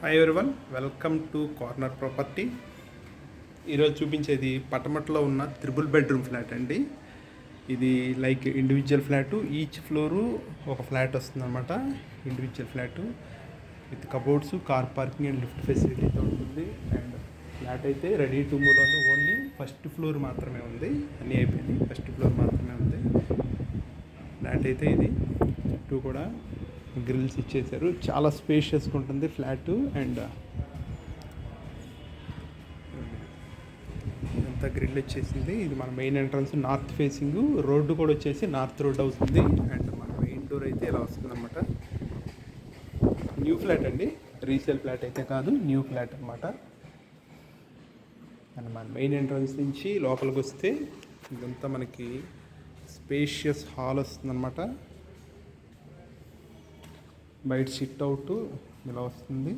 Hi everyone, welcome to corner property. ఈరోజు చూపించేది పటమట్లో ఉన్న త్రిబుల్ బెడ్రూమ్ ఫ్లాట్ అండి. ఇది like individual flat, each floor ఒక ఫ్లాట్ వస్తుందన్నమాట. Individual flat with cupboards, car parking and lift ఫెసిలిటీతో ఉంటుంది. అండ్ ఫ్లాట్ అయితే రెడీ టు మూవ్ ఉంది. ఓన్లీ ఫస్ట్ ఫ్లోర్ మాత్రమే ఉంది, అన్నీ అయిపోయింది. ఫస్ట్ ఫ్లోర్ మాత్రమే ఉంది ఫ్లాట్ అయితే. ఇది చుట్టూ కూడా గ్రిల్స్ ఇచ్చేసారు, చాలా స్పేషియస్గా ఉంటుంది ఫ్లాట్. అండ్ ఇదంతా గ్రిల్ వచ్చేసింది. ఇది మన main entrance, north facing. Road కూడా వచ్చేసి నార్త్ రోడ్ అవుతుంది. అండ్ మన మెయిన్ డోర్ అయితే ఇలా వస్తుంది అనమాట. న్యూ ఫ్లాట్ అండి, రీసేల్ ఫ్లాట్ అయితే కాదు, న్యూ ఫ్లాట్ అనమాట. అండ్ మన మెయిన్ ఎంట్రన్స్ నుంచి లోపలికి వస్తే ఇదంతా మనకి స్పేషియస్ హాల్ వస్తుందన్నమాట. బయట సిట్ అవుట్ ఇలా వస్తుంది.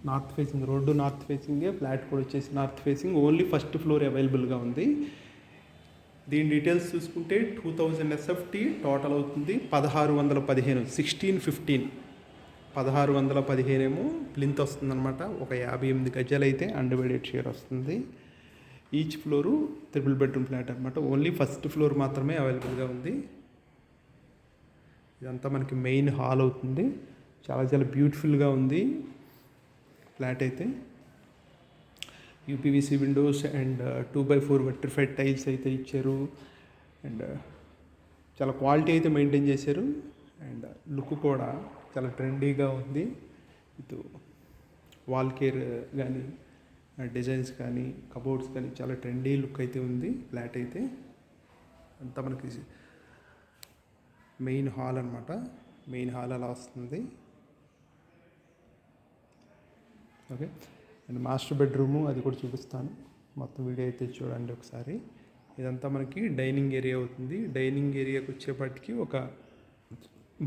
నార్త్ ఫేసింగ్, రోడ్డు నార్త్ ఫేసింగే, ఫ్లాట్ కూడా వచ్చేసి north facing. Only first floor అవైలబుల్గా ఉంది. దీని డీటెయిల్స్ చూసుకుంటే 2000 SFT టోటల్ అవుతుంది. 1615, 1615, 1615 ఏమో ప్లింత్ వస్తుందన్నమాట. ఒక 58 గజాలు అయితే అన్డివైడెడ్ షేర్ వస్తుంది. Each floor triple bedroom flat అనమాట. ఓన్లీ ఫస్ట్ ఫ్లోర్ మాత్రమే అవైలబుల్గా ఉంది. ఇదంతా మనకి మెయిన్ హాల్ అవుతుంది. చాలా చాలా బ్యూటిఫుల్గా ఉంది ఫ్లాట్ అయితే. UPVC Windows and 2x4 vitrified tiles అయితే ఇచ్చారు. అండ్ చాలా క్వాలిటీ అయితే మెయింటైన్ చేశారు. అండ్ లుక్ కూడా చాలా ట్రెండీగా ఉంది. ఇది వాల్ కేర్ కానీ, డిజైన్స్ కానీ, కబోర్డ్స్ కానీ చాలా ట్రెండీ లుక్ అయితే ఉంది ఫ్లాట్ అయితే. అంతా మనకి మెయిన్ హాల్ అనమాట. మెయిన్ హాల్ అలా వస్తుంది. ఓకే, అండ్ మాస్టర్ బెడ్రూము అది కూడా చూపిస్తాను. మొత్తం వీడియో అయితే చూడండి ఒకసారి. ఇదంతా మనకి డైనింగ్ ఏరియా అవుతుంది. డైనింగ్ ఏరియాకి వచ్చేపటికి ఒక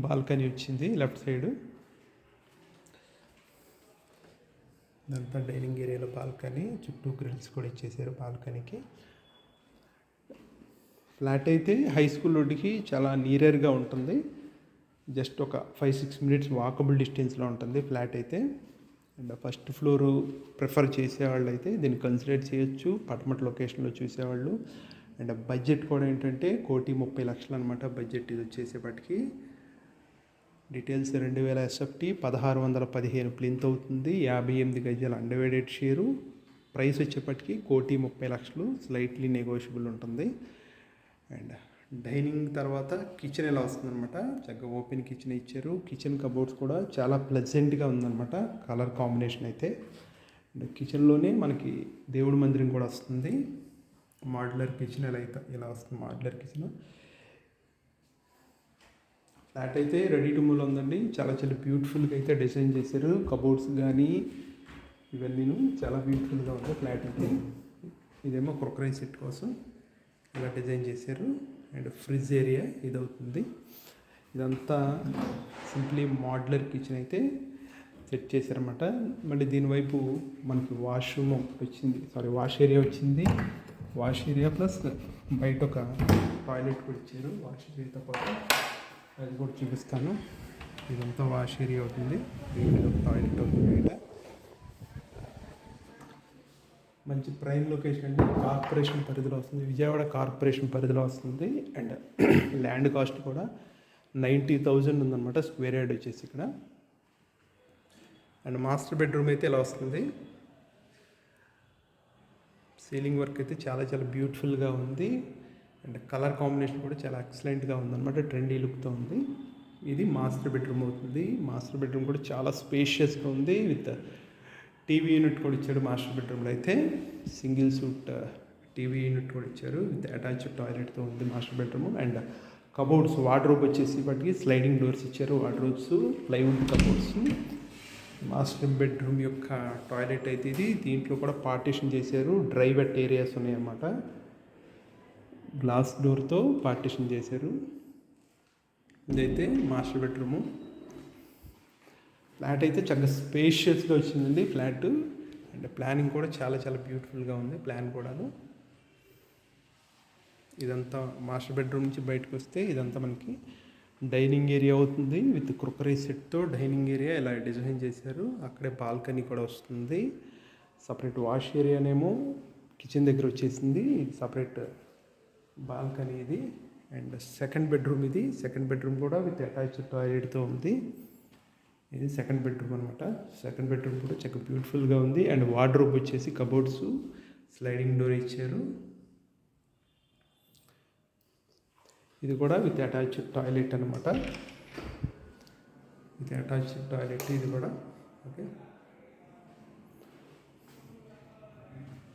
బాల్కనీ వచ్చింది లెఫ్ట్ సైడ్. ఇదంతా డైనింగ్ ఏరియాలో బాల్కనీ, చుట్టూ గ్రిల్స్ కూడా ఇచ్చేసారు బాల్కనీకి. ఫ్లాట్ అయితే హై స్కూల్ రోడ్డుకి చాలా నియర్గా ఉంటుంది. జస్ట్ ఒక 5-6 మినిట్స్ వాకబుల్ డిస్టెన్స్లో ఉంటుంది ఫ్లాట్ అయితే. అండ్ ఫస్ట్ ఫ్లోరు ప్రిఫర్ చేసేవాళ్ళు అయితే దీన్ని కన్సిడర్ చేయొచ్చు, పటమట లొకేషన్లో చూసేవాళ్ళు. అండ్ బడ్జెట్ కూడా ఏంటంటే 1,30,00,000 అనమాట బడ్జెట్ ఇది వచ్చేసేపటికి. డీటెయిల్స్ 2000 SFT, 1615 ప్లింత్ అవుతుంది, 58 గజాలు అన్డివైడెడ్ షేరు. ప్రైస్ వచ్చేపటికి 1,30,00,000, స్లైట్లీ నెగోషియబుల్ ఉంటుంది. అండ్ డైనింగ్ తర్వాత కిచెన్ ఎలా వస్తుందన్నమాట. చక్కగా ఓపెన్ కిచెన్ ఇచ్చారు. కిచెన్ కబోర్డ్స్ కూడా చాలా ప్లెజెంట్గా ఉందన్నమాట, కలర్ కాంబినేషన్ అయితే. అండ్ కిచెన్లోనే మనకి దేవుడి మందిరం కూడా వస్తుంది. మాడ్యులర్ కిచెన్ ఇలా వస్తుంది, మాడ్యులర్ కిచెన్. ఫ్లాట్ అయితే రెడీ టు మూవ్ ఉందండి. చాలా చాలా బ్యూటిఫుల్గా అయితే డిజైన్ చేశారు. కబోర్డ్స్ కానీ ఇవన్నీ చాలా బ్యూటిఫుల్గా ఉంది ఫ్లాట్ అయితే. ఇదేమో క్రొకరీ సెట్ కోసం ఇలా డిజైన్ చేశారు. అండ్ ఫ్రిడ్జ్ ఏరియా ఇది అవుతుంది. ఇదంతా సింప్లీ మాడ్యులర్ కిచెన్ అయితే సెట్ చేశారన్నమాట. మళ్ళీ దీనివైపు మనకి వాష్రూమ్ వచ్చింది, వాష్ ఏరియా వచ్చింది. వాష్ ఏరియా ప్లస్ బయట ఒక టాయిలెట్ కూడా ఇచ్చారు. వాష్ ఏరియాతో పాటు అది కూడా చూపిస్తాను. ఇదంతా వాష్ ఏరియా అవుతుంది, టాయిలెట్ అవుతుంది బయట. మంచి ప్రైమ్ లొకేషన్ అండి. కార్పొరేషన్ పరిధిలో వస్తుంది, విజయవాడ కార్పొరేషన్ పరిధిలో వస్తుంది. అండ్ ల్యాండ్ కాస్ట్ కూడా 90,000 ఉందన్నమాట స్క్వేర్ యార్డ్ వచ్చేసి ఇక్కడ. అండ్ మాస్టర్ బెడ్రూమ్ అయితే ఇలా వస్తుంది. సీలింగ్ వర్క్ అయితే చాలా చాలా బ్యూటిఫుల్గా ఉంది. అండ్ కలర్ కాంబినేషన్ కూడా చాలా ఎక్సలెంట్గా ఉందన్నమాట, ట్రెండీ లుక్తో ఉంది. ఇది మాస్టర్ బెడ్రూమ్ అవుతుంది. మాస్టర్ బెడ్రూమ్ కూడా చాలా స్పేషియస్గా ఉంది. విత్ టీవీ యూనిట్ కూడా ఇచ్చాడు మాస్టర్ బెడ్రూమ్లో అయితే. సింగిల్ సూట్ టీవీ యూనిట్ కూడా ఇచ్చారు విత్ అటాచ్డ్ టాయిలెట్తో ఉంది master bedroom. And cupboards, wardrobe వచ్చేసి వాటికి స్లైడింగ్ డోర్స్ ఇచ్చారు. Wardrobes, plywood cupboards. Master bedroom యొక్క టాయిలెట్ అయితే ఇది. దీంట్లో కూడా పార్టీషన్ చేశారు. డ్రై వెట్ ఏరియాస్ ఉన్నాయన్నమాట. గ్లాస్ డోర్తో పార్టీషన్ చేశారు. ఇదైతే మాస్టర్ బెడ్రూము. ఫ్లాట్ అయితే చక్కగా స్పేషియస్గా వచ్చిందండి ఫ్లాట్. అండ్ ప్లానింగ్ కూడా చాలా చాలా బ్యూటిఫుల్గా ఉంది ప్లాన్ కూడాను. ఇదంతా మాస్టర్ బెడ్రూమ్ నుంచి బయటకు వస్తే ఇదంతా మనకి డైనింగ్ ఏరియా అవుతుంది విత్ క్రొకరీ సెట్తో డైనింగ్ ఏరియా ఇలా డిజైన్ చేశారు. అక్కడే బాల్కనీ కూడా వస్తుంది. సపరేట్ వాష్ ఏరియానేమో కిచెన్ దగ్గర వచ్చేసింది. ఇది సపరేట్ బాల్కనీ ఇది. అండ్ సెకండ్ బెడ్రూమ్ ఇది. సెకండ్ బెడ్రూమ్ కూడా విత్ అటాచ్డ్ టాయిలెట్తో ఉంది. ఇది సెకండ్ బెడ్రూమ్ అనమాట. సెకండ్ బెడ్రూమ్ కూడా చాలా బ్యూటిఫుల్గా ఉంది. అండ్ వార్డ్రోబ్ వచ్చేసి కబోర్డ్స్ స్లైడింగ్ డోర్ ఇచ్చారు. ఇది కూడా విత్ అటాచ్డ్ టాయిలెట్ అనమాట. విత్ అటాచ్డ్ టాయిలెట్ ఇది కూడా. ఓకే,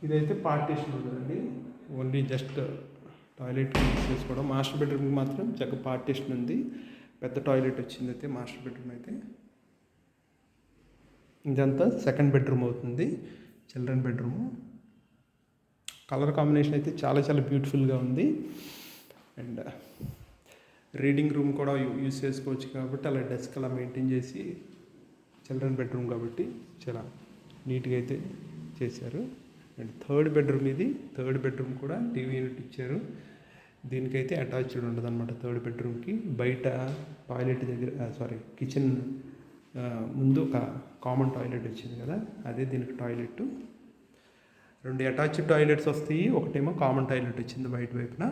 ఇదైతే పార్టీషన్ ఉండదండి, ఓన్లీ జస్ట్ టాయిలెట్ యూజ్ చేసుకోవడం. మాస్టర్ బెడ్రూమ్కి మాత్రం చక్కగా పార్టీషన్ ఉంది. పెద్ద టాయిలెట్ వచ్చింది అయితే మాస్టర్ బెడ్రూమ్ అయితే. ఇదంతా సెకండ్ బెడ్రూమ్ అవుతుంది, చిల్డ్రన్ బెడ్రూము. కలర్ కాంబినేషన్ అయితే చాలా చాలా బ్యూటిఫుల్గా ఉంది. అండ్ రీడింగ్ రూమ్ కూడా యూజ్ చేసుకోవచ్చు కాబట్టి అలా డెస్క్ అలా మెయింటైన్ చేసి, చిల్డ్రన్ బెడ్రూమ్ కాబట్టి చాలా నీట్గా అయితే చేశారు. అండ్ థర్డ్ బెడ్రూమ్ ఇది. థర్డ్ బెడ్రూమ్ కూడా టీవీ యూనిట్ ఇచ్చారు. దీనికైతే అటాచ్డ్ ఉండదు అనమాట. థర్డ్ బెడ్రూమ్కి బయట టాయిలెట్ దగ్గర కిచెన్ ముందు ఒక కామన్ టాయిలెట్ వచ్చింది కదా, అదే దీనికి టాయిలెట్. 2 అటాచ్డ్ టాయిలెట్స్ వస్తాయి, ఒకటేమో కామన్ టాయిలెట్ వచ్చింది బయట వైపున.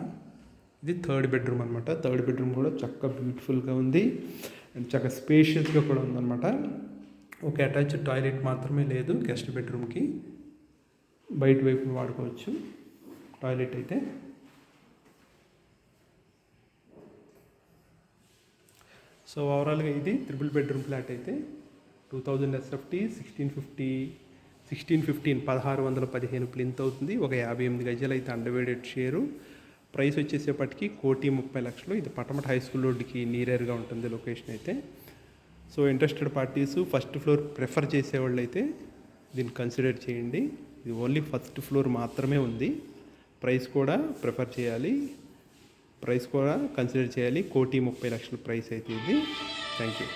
ఇది థర్డ్ బెడ్రూమ్ అనమాట. థర్డ్ బెడ్రూమ్ కూడా చక్కగా బ్యూటిఫుల్గా ఉంది అండ్ చక్కగా స్పేషియస్గా కూడా ఉందన్నమాట. ఒక అటాచ్డ్ టాయిలెట్ మాత్రమే లేదు గెస్ట్ బెడ్రూమ్కి, బయట వైపున వాడుకోవచ్చు టాయిలెట్ అయితే. సో ఓవరాల్గా ఇది ట్రిపుల్ బెడ్రూమ్ ఫ్లాట్ అయితే 2000 SFT 1615 ప్లింత్ అవుతుంది. ఒక 58 గజాలు అయితే అండర్వేడెడ్ షేరు. ప్రైస్ వచ్చేసేపటికి 1,30,00,000. ఇది పటమట హై స్కూల్ రోడ్డుకి నియర్గా ఉంటుంది లొకేషన్ అయితే. So interested parties first floor prefer చేసేవాళ్ళు అయితే దీన్ని కన్సిడర్ చేయండి. ఇది ఓన్లీ ఫస్ట్ ఫ్లోర్ మాత్రమే ఉంది. ప్రైస్ కూడా ప్రిఫర్ చేయాలి, ప్రైస్ కూడా కన్సిడర్ చేయాలి. 1,30,00,000 ప్రైస్ అయితే ఇది. Thank you.